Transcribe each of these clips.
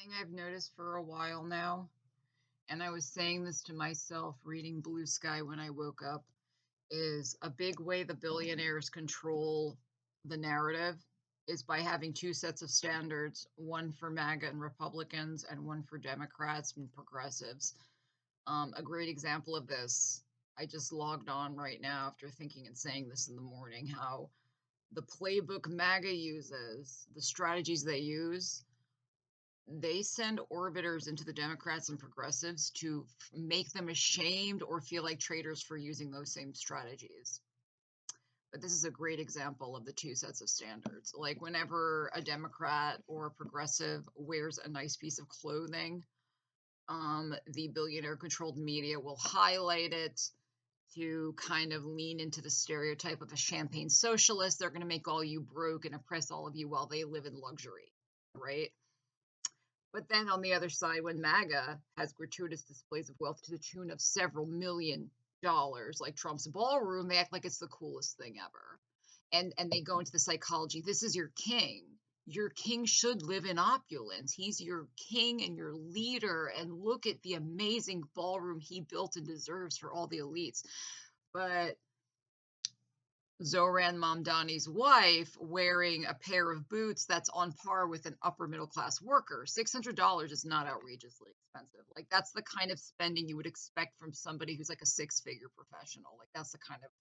Thing I've noticed for a while now, and I was saying this to myself reading Blue Sky when I woke up, is a big way the billionaires control the narrative is by having two sets of standards, one for MAGA and Republicans and one for Democrats and progressives. A great example of this, I just logged on right now after thinking and saying this in the morning, how the playbook MAGA uses, the strategies they use, they send orbiters into the Democrats and progressives to make them ashamed or feel like traitors for using those same strategies. But this is a great example of the two sets of standards. Like whenever a Democrat or a progressive wears a nice piece of clothing, the billionaire controlled media will highlight it to kind of lean into the stereotype of a champagne socialist. They're going to make all you broke and oppress all of you while they live in luxury, right? But then on the other side, when MAGA has gratuitous displays of wealth to the tune of several $1 million, like Trump's ballroom, they act like it's the coolest thing ever. And they go into the psychology. This is your king. Your king should live in opulence. He's your king and your leader. And look at the amazing ballroom he built and deserves for all the elites. But Zoran Mamdani's wife wearing a pair of boots that's on par with an upper middle class worker. $600 is not outrageously expensive. Like, that's the kind of spending you would expect from somebody who's like a six-figure professional. Like, that's the kind of,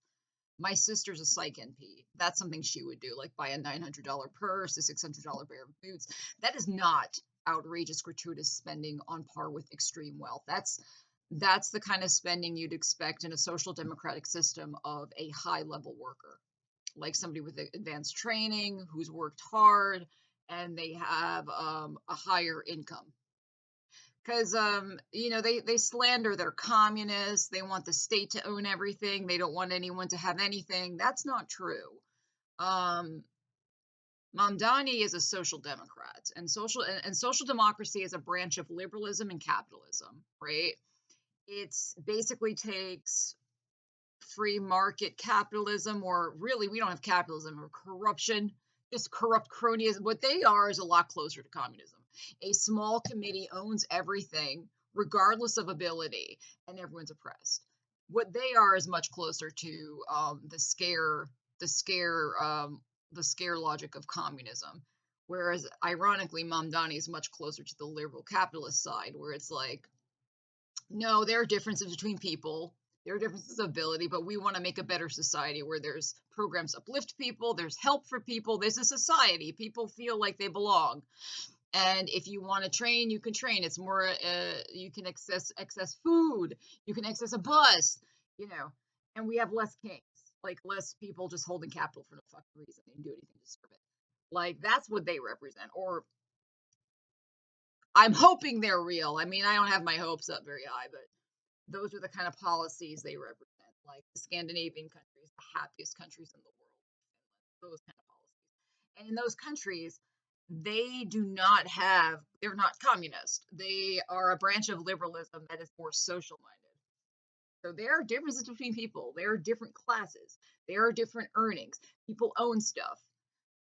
my sister's a psych NP. That's something she would do, like buy a $900 purse, a $600 pair of boots. That is not outrageous gratuitous spending on par with extreme wealth. That's the kind of spending you'd expect in a social democratic system of a high level worker, like somebody with advanced training who's worked hard and they have a higher income. Because they slander their communists. They want the state to own everything. They don't want anyone to have anything. That's not true. Um, Mamdani is a social democrat, and social democracy is a branch of liberalism and capitalism, right? It's basically takes free market capitalism, or really, we don't have capitalism or corruption, just corrupt cronyism. What they are is a lot closer to communism. A small committee owns everything, regardless of ability, and everyone's oppressed. What they are is much closer to the scare, the scare logic of communism. Whereas, ironically, Mamdani is much closer to the liberal capitalist side, where it's like, no, there are differences between people. There are differences of ability, but we want to make a better society where there's programs uplift people, there's help for people, there's a society. People feel like they belong. And if you want to train, you can train. It's more, you can access food, you can access a bus, you know, and we have less kings, like less people just holding capital for no fucking reason. They didn't do anything to deserve it. Like that's what they represent, or I'm hoping they're real. I mean, I don't have my hopes up very high, but those are the kind of policies they represent, like the Scandinavian countries, the happiest countries in the world, those kind of policies. And in those countries, they do not have, they're not communist. They are a branch of liberalism that is more social minded. So there are differences between people. There are different classes. There are different earnings. People own stuff.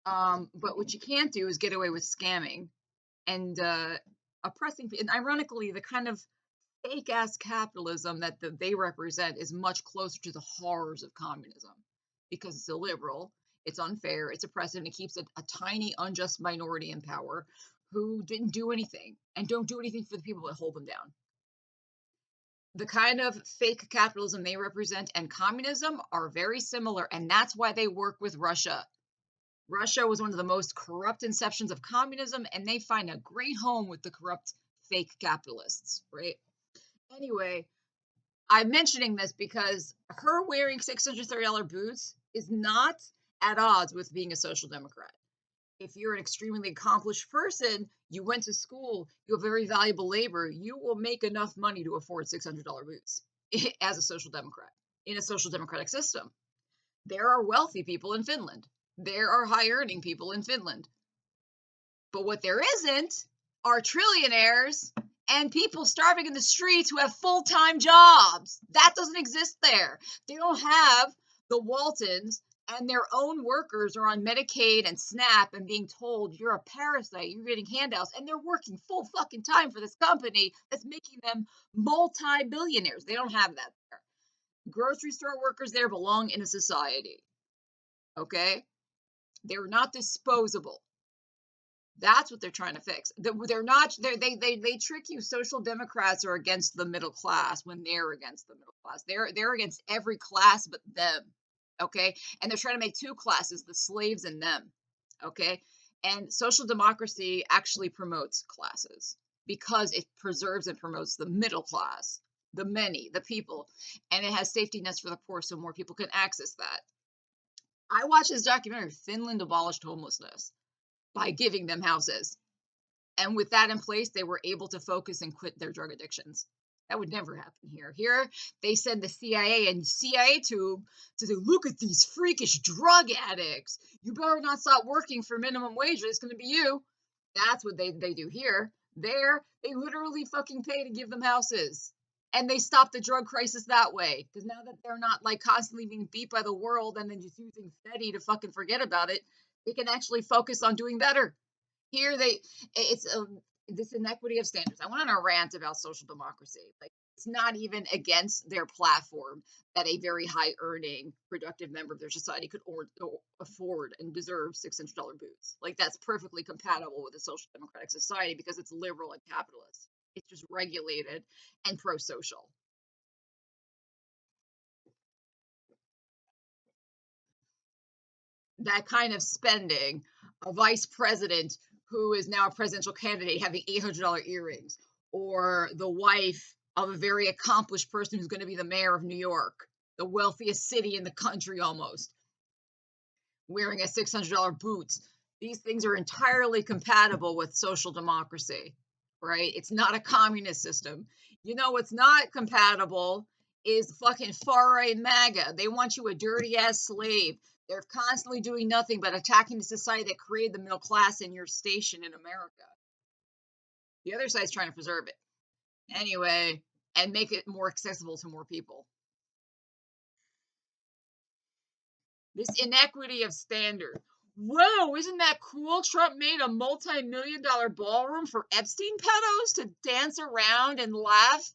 But what you can't do is get away with scamming and oppressing. And ironically, the kind of fake ass capitalism that they represent is much closer to the horrors of communism because it's illiberal, it's unfair, it's oppressive, and it keeps a tiny, unjust minority in power who didn't do anything and don't do anything for the people that hold them down. The kind of fake capitalism they represent and communism are very similar, and that's why they work with Russia. Russia was one of the most corrupt inceptions of communism, and they find a great home with the corrupt fake capitalists, right? Anyway, I'm mentioning this because her wearing $630 boots is not at odds with being a social democrat. If you're an extremely accomplished person, you went to school, you have very valuable labor, you will make enough money to afford $600 boots as a social democrat in a social democratic system. There are wealthy people in Finland. There are high earning people in Finland. But what there isn't are trillionaires and people starving in the streets who have full-time jobs. That doesn't exist there. They don't have the Waltons and their own workers are on Medicaid and SNAP and being told you're a parasite, you're getting handouts, and they're working full fucking time for this company that's making them multi-billionaires. They don't have that there. Grocery store workers there belong in a society. Okay? They're not disposable. That's what they're trying to fix. They're not. They trick you. Social democrats are against the middle class when they're against the middle class. They're against every class but them. Okay, and they're trying to make two classes: the slaves and them. Okay, and social democracy actually promotes classes because it preserves and promotes the middle class, the many, the people, and it has safety nets for the poor, so more people can access that. I watched this documentary. Finland abolished homelessness by giving them houses. And with that in place, they were able to focus and quit their drug addictions. That would never happen here. Here, they send the CIA and CIA to say, look at these freakish drug addicts. You better not stop working for minimum wage, or it's going to be you. That's what they do here. There, they literally fucking pay to give them houses. And they stop the drug crisis that way. Because now that they're not like constantly being beat by the world and then just using Fetty to fucking forget about it, they can actually focus on doing better. Here it's this inequity of standards. I went on a rant about social democracy. Like, it's not even against their platform that a very high earning, productive member of their society could afford and deserve $600 boots. Like, that's perfectly compatible with a social democratic society because it's liberal and capitalist. It's just regulated and pro-social. That kind of spending, a vice president who is now a presidential candidate having $800 earrings, or the wife of a very accomplished person who's going to be the mayor of New York, the wealthiest city in the country almost, wearing a $600 boots. These things are entirely compatible with social democracy, right? It's not a communist system. You know what's not compatible is fucking far right MAGA. They want you a dirty ass slave. They're constantly doing nothing but attacking the society that created the middle class in your station in America. The other side's trying to preserve it. Anyway, and make it more accessible to more people. This inequity of standard. Whoa, isn't that cool? Trump made a multi-million-dollar ballroom for Epstein pedos to dance around and laugh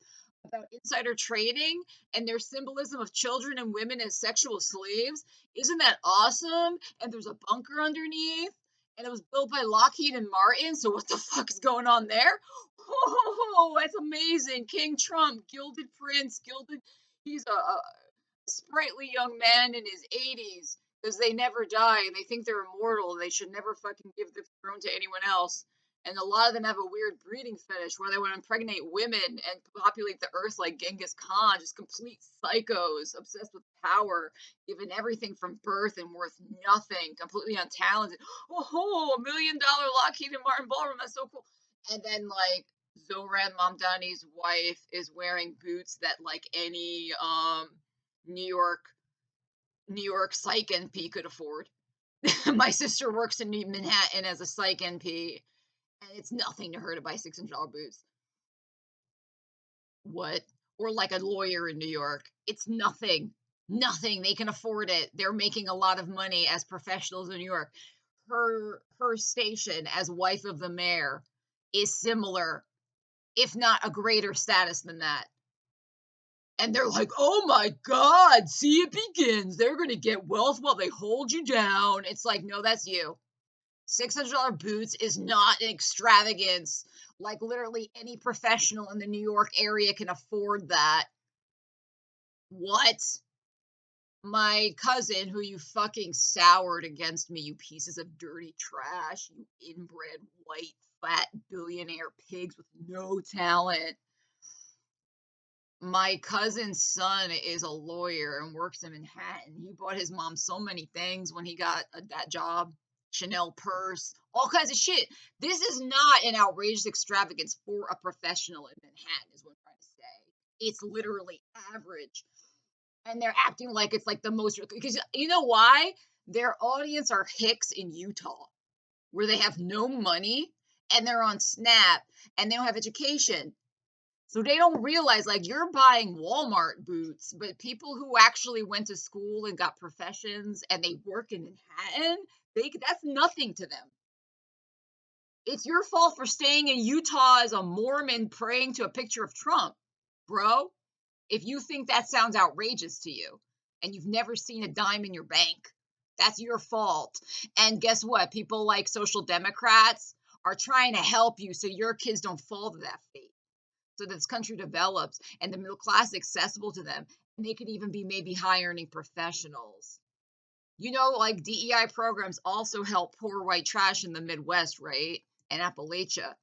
about insider trading and their symbolism of children and women as sexual slaves. Isn't that awesome? And there's a bunker underneath. And it was built by Lockheed and Martin. So what the fuck is going on there? Oh, that's amazing. King Trump, gilded prince, gilded. He's a sprightly young man in his 80s because they never die and they think they're immortal. They should never fucking give the throne to anyone else. And a lot of them have a weird breeding fetish where they want to impregnate women and populate the earth like Genghis Khan, just complete psychos, obsessed with power, given everything from birth and worth nothing, completely untalented. Oh, $1 million Lockheed and Martin ballroom, that's so cool. And then like Zoran Mamdani's wife is wearing boots that like any New York New York psych NP could afford. My sister works in Manhattan as a psych NP, and it's nothing to her to buy $600 boots. What? Or like a lawyer in New York. It's nothing. Nothing. They can afford it. They're making a lot of money as professionals in New York. Her station as wife of the mayor is similar, if not a greater status than that. And they're like, oh my God, see, it begins. They're going to get wealth while they hold you down. It's like, no, that's you. $600 boots is not an extravagance. Like, literally any professional in the New York area can afford that. What? My cousin, who you fucking soured against me, you pieces of dirty trash, you inbred, white, fat billionaire pigs with no talent. My cousin's son is a lawyer and works in Manhattan. He bought his mom so many things when he got that job. Chanel purse, all kinds of shit. This is not an outrageous extravagance for a professional in Manhattan, is what I'm trying to say. It's literally average. And they're acting like it's like the most, because you know why? Their audience are hicks in Utah, where they have no money and they're on SNAP and they don't have education. So they don't realize like you're buying Walmart boots, but people who actually went to school and got professions and they work in Manhattan, that's nothing to them. It's your fault for staying in Utah as a Mormon praying to a picture of Trump, bro. If you think that sounds outrageous to you and you've never seen a dime in your bank, that's your fault. And guess what? People like social democrats are trying to help you so your kids don't fall to that fate. So this country develops and the middle class is accessible to them. And they could even be maybe high earning professionals. Like DEI programs also help poor white trash in the Midwest, right? And Appalachia.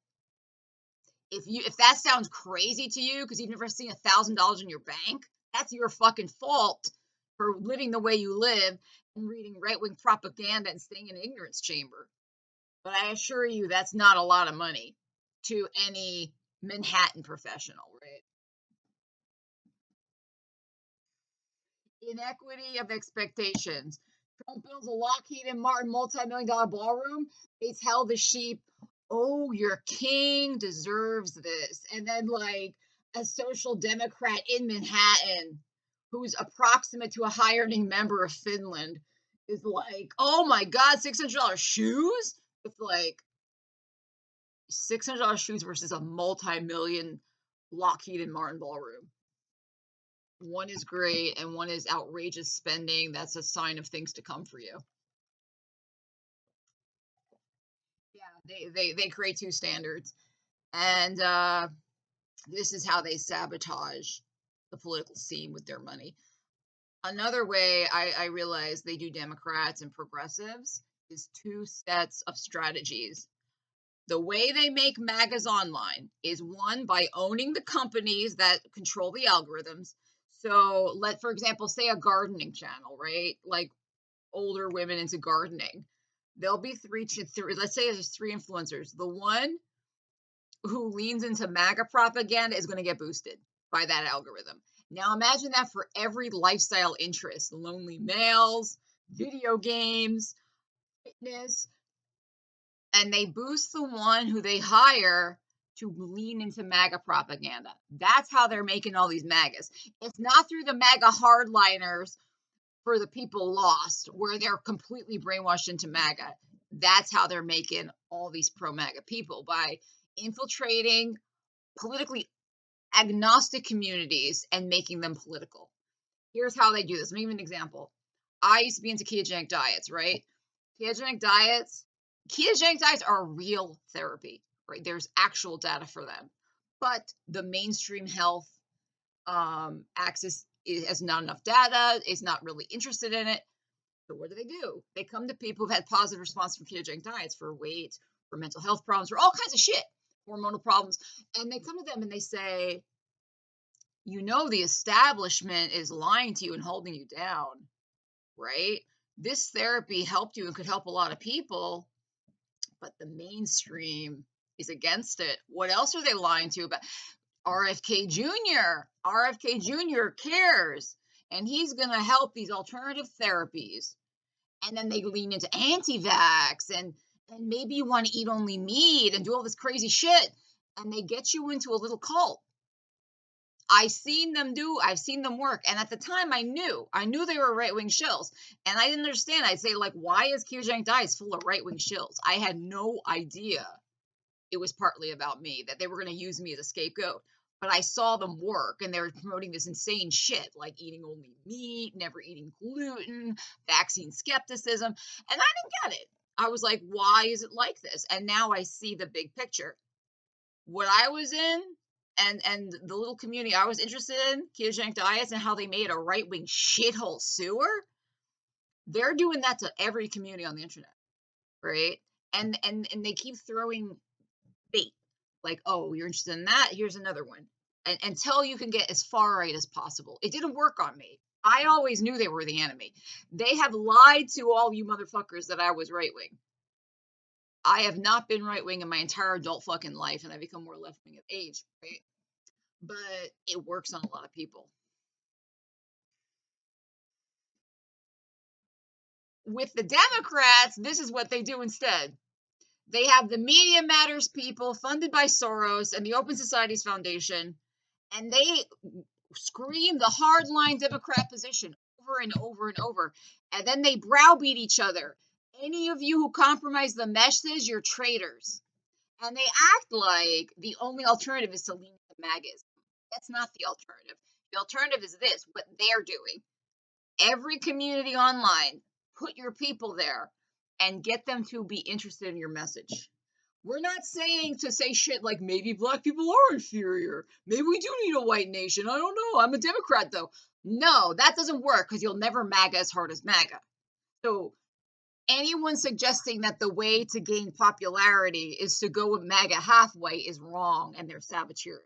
If that sounds crazy to you because you've never seen $1,000 in your bank, that's your fucking fault for living the way you live and reading right wing propaganda and staying in an ignorance chamber. But I assure you, that's not a lot of money to any Manhattan professional, right? Inequity of expectations. Trump builds a Lockheed and Martin multi-million dollar ballroom. They tell the sheep, "Oh, your king deserves this." And then, like, a social democrat in Manhattan who's approximate to a high earning member of Finland is like, "Oh my God, $600 shoes?" It's like $600 shoes versus a multi-million Lockheed and Martin ballroom. One is great and one is outrageous spending. That's a sign of things to come for you. Yeah, they create two standards. And this is how they sabotage the political scene with their money. Another way I realize they do Democrats and progressives is two sets of strategies. The way they make MAGAs online is one by owning the companies that control the algorithms. So for example, say a gardening channel, right? Like older women into gardening. There'll be three, let's say there's three influencers. The one who leans into MAGA propaganda is going to get boosted by that algorithm. Now imagine that for every lifestyle interest, lonely males, video games, fitness, and they boost the one who they hire to lean into MAGA propaganda. That's how they're making all these MAGAs. It's not through the MAGA hardliners for the people lost, where they're completely brainwashed into MAGA. That's how they're making all these pro MAGA people by infiltrating politically agnostic communities and making them political. Here's how they do this. Let me give you an example. I used to be into ketogenic diets, right? Ketogenic diets, ketogenic diets are real therapy, right? There's actual data for them. But the mainstream health axis has not enough data, is not really interested in it. So what do? They come to people who've had positive response from ketogenic diets for weight, for mental health problems, for all kinds of shit, hormonal problems. And they come to them and they say, the establishment is lying to you and holding you down, right? This therapy helped you and could help a lot of people, but the mainstream is against it. What else are they lying to you about? RFK Jr. RFK Jr. cares, and he's going to help these alternative therapies. And then they lean into anti-vax and maybe you want to eat only meat and do all this crazy shit, and they get you into a little cult. I've seen them work. And at the time I knew they were right-wing shills. And I didn't understand. I'd say, like, why is ketogenic diets full of right-wing shills? I had no idea it was partly about me, that they were going to use me as a scapegoat. But I saw them work and they were promoting this insane shit, like eating only meat, never eating gluten, vaccine skepticism. And I didn't get it. I was like, why is it like this? And now I see the big picture. What I was in and the little community I was interested in, ketogenic diets and how they made a right-wing shithole sewer, they're doing that to every community on the internet, right? And they keep throwing bait, like, oh, you're interested in that? Here's another one. And until you can get as far right as possible. It didn't work on me. I always knew they were the enemy. They have lied to all you motherfuckers that I was right-wing. I have not been right-wing in my entire adult fucking life, and I've become more left-wing of age, right? But it works on a lot of people. With the Democrats, this is what they do instead. They have the Media Matters people funded by Soros and the Open Societies Foundation, and they scream the hardline Democrat position over and over and over, and then they browbeat each other. Any of you who compromise the message, you're traitors. And they act like the only alternative is to lean into MAGAs. That's not the alternative. The alternative is this, what they're doing. Every community online, put your people there and get them to be interested in your message. We're not saying to say shit like maybe black people are inferior. Maybe we do need a white nation. I don't know. I'm a Democrat though. No, that doesn't work because you'll never MAGA as hard as MAGA. So anyone suggesting that the way to gain popularity is to go with MAGA halfway is wrong, and they're saboteurs.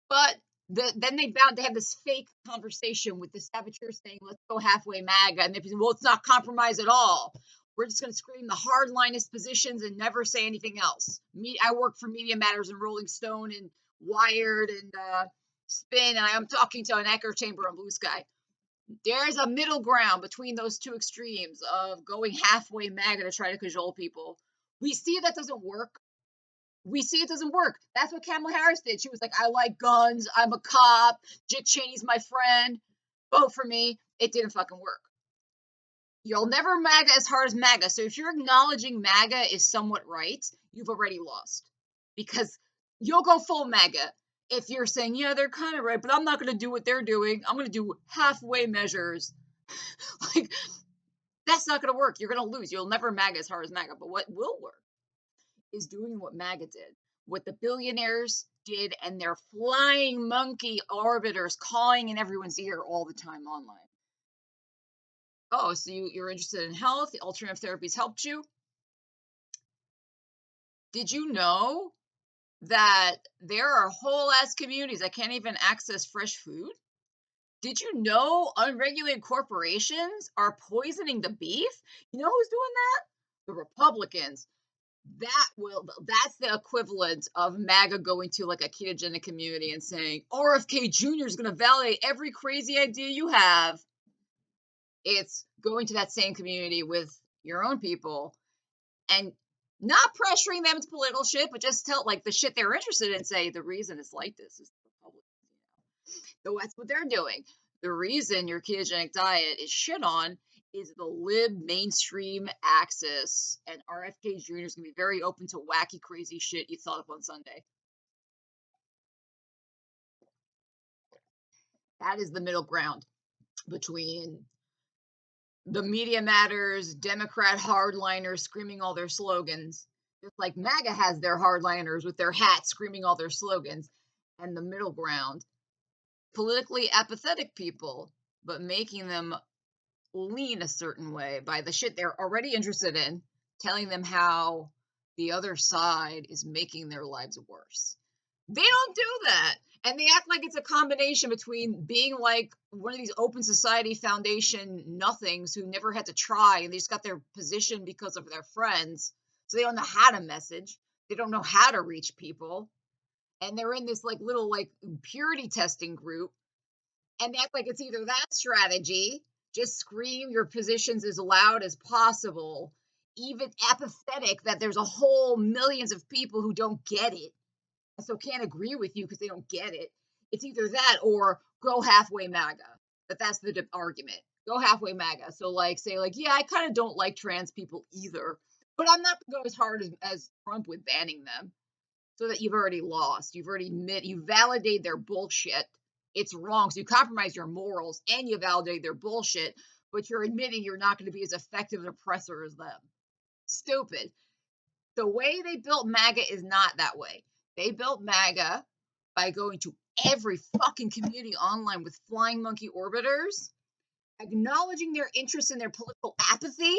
But then they have this fake conversation with the saboteurs saying, "Let's go halfway MAGA," and they're saying, "Well, it's not compromise at all. We're just going to scream the hardlinest positions and never say anything else." I work for Media Matters and Rolling Stone and Wired and Spin, and I'm talking to an echo chamber on Blue Sky. There's a middle ground between those two extremes of going halfway MAGA to try to cajole people. We see that doesn't work. We see it doesn't work. That's what Kamala Harris did. She was like, I like guns. I'm a cop. Dick Cheney's my friend. Vote for me. It didn't fucking work. You'll never MAGA as hard as MAGA. So if you're acknowledging MAGA is somewhat right, you've already lost. Because you'll go full MAGA if you're saying, yeah, they're kind of right, but I'm not going to do what they're doing. I'm going to do halfway measures. Like, that's not going to work. You're going to lose. You'll never MAGA as hard as MAGA. But what will work is doing what MAGA did, what the billionaires did, and their flying monkey orbiters calling in everyone's ear all the time online. Oh, so you're interested in health? The alternative therapies helped you? Did you know that there are whole ass communities that can't even access fresh food? Did you know unregulated corporations are poisoning the beef? You know who's doing that? The Republicans. That's the equivalent of MAGA going to like a ketogenic community and saying RFK Jr. is going to validate every crazy idea you have. It's going to that same community with your own people and not pressuring them to political shit, but just tell like the shit they're interested in. Say the reason it's like this is the Republicans. So that's what they're doing. The reason your ketogenic diet is shit on is the lib mainstream axis, and RFK Jr. is gonna be very open to wacky, crazy shit you thought of on Sunday. That is the middle ground between the Media Matters, Democrat hardliners screaming all their slogans, just like MAGA has their hardliners with their hats screaming all their slogans, and the middle ground, politically apathetic people, but making them lean a certain way by the shit they're already interested in, telling them how the other side is making their lives worse. They don't do that. And they act like it's a combination between being like one of these open society foundation nothings who never had to try and they just got their position because of their friends. So they don't know how to message. They don't know how to reach people. And they're in this like little like purity testing group and act like it's either that strategy, just scream your positions as loud as possible, even apathetic that there's a whole millions of people who don't get it, and so can't agree with you because they don't get it. It's either that or go halfway MAGA. That's the argument. Go halfway MAGA. So like say like, yeah, I kind of don't like trans people either, but I'm not going to go as hard as Trump with banning them. So that you've already lost. You've already you validate their bullshit. It's wrong. So you compromise your morals and you validate their bullshit, but you're admitting you're not going to be as effective an oppressor as them. Stupid. The way they built MAGA is not that way. They built MAGA by going to every fucking community online with flying monkey orbiters, acknowledging their interest in their political apathy,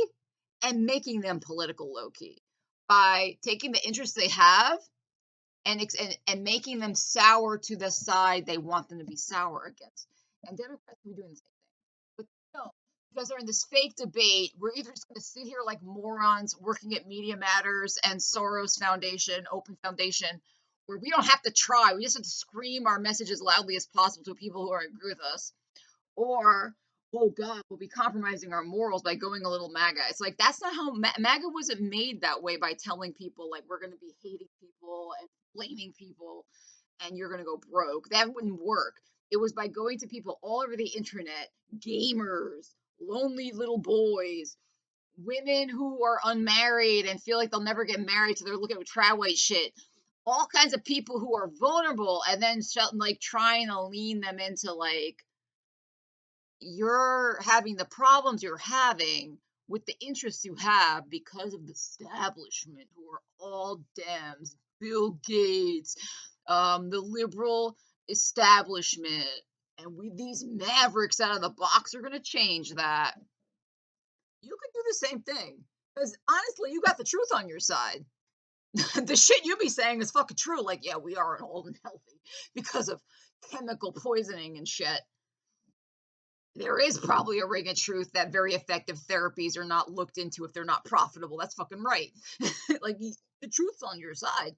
and making them political low key by taking the interests they have and making them sour to the side they want them to be sour against. And Democrats will be doing the same thing. But no, because they're in this fake debate, we're either just going to sit here like morons working at Media Matters and Soros Foundation, Open Foundation, where we don't have to try. We just have to scream our message as loudly as possible to people who are agree with us. Or, oh God, we'll be compromising our morals by going a little MAGA. It's like, that's not how MAGA wasn't made that way by telling people like we're going to be hating people and blaming people. and you're going to go broke. That wouldn't work. It was by going to people all over the internet, gamers, lonely little boys, women who are unmarried and feel like they'll never get married, so they're looking at trad white shit. All kinds of people who are vulnerable, and then like trying to lean them into like you're having the problems you're having with the interests you have because of the establishment who are all Dems, Bill Gates, the liberal establishment, and we these mavericks out of the box are going to change that. You could do the same thing because honestly, you got the truth on your side. The shit you be saying is fucking true. Like, yeah, we are old and healthy because of chemical poisoning and shit. There is probably a ring of truth that very effective therapies are not looked into if they're not profitable. That's fucking right. Like, the truth's on your side.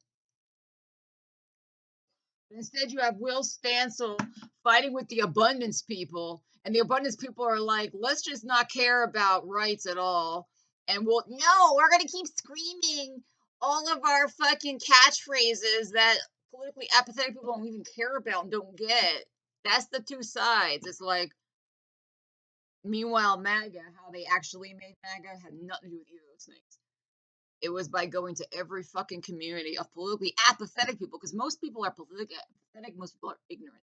Instead, you have Will Stancil fighting with the abundance people, and the abundance people are like, let's just not care about rights at all. And we're going to keep screaming all of our fucking catchphrases that politically apathetic people don't even care about and don't get. That's the two sides. It's like, meanwhile, MAGA, how they actually made MAGA had nothing to do with either of those things. It was by going to every fucking community of politically apathetic people, because most people are politically apathetic, most people are ignorant.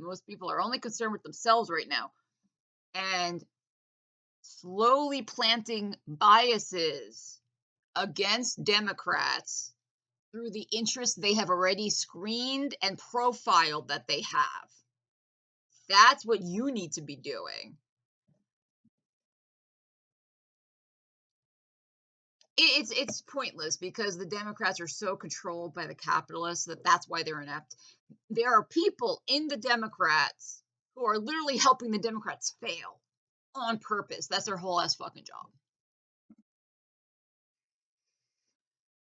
Most people are only concerned with themselves right now. And slowly planting biases against Democrats through the interests they have already screened and profiled that they have. That's what you need to be doing. It's pointless because the Democrats are so controlled by the capitalists that that's why they're inept. There are people in the Democrats who are literally helping the Democrats fail on purpose. That's their whole ass fucking job.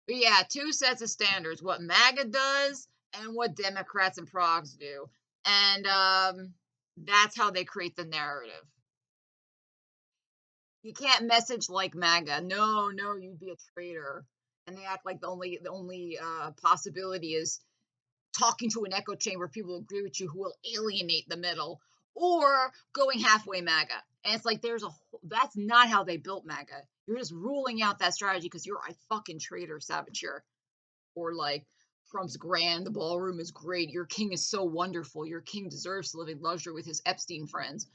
But yeah, two sets of standards: what MAGA does and what Democrats and progs do, and that's how they create the narrative. You can't message like MAGA. No, no, you'd be a traitor. And they act like the only possibility is talking to an echo chamber of people who agree with you who will alienate the middle, or going halfway MAGA. And it's like that's not how they built MAGA. You're just ruling out that strategy because you're a fucking traitor saboteur. Or like Trump's grand, the ballroom is great. Your king is so wonderful. Your king deserves to live in luxury with his Epstein friends.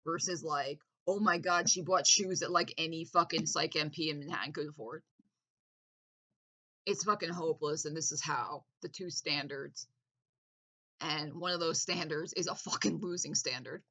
Versus like, oh my God, she bought shoes that like any fucking psych MP in Manhattan could afford. It's fucking hopeless, and this is how the two standards. And one of those standards is a fucking losing standard.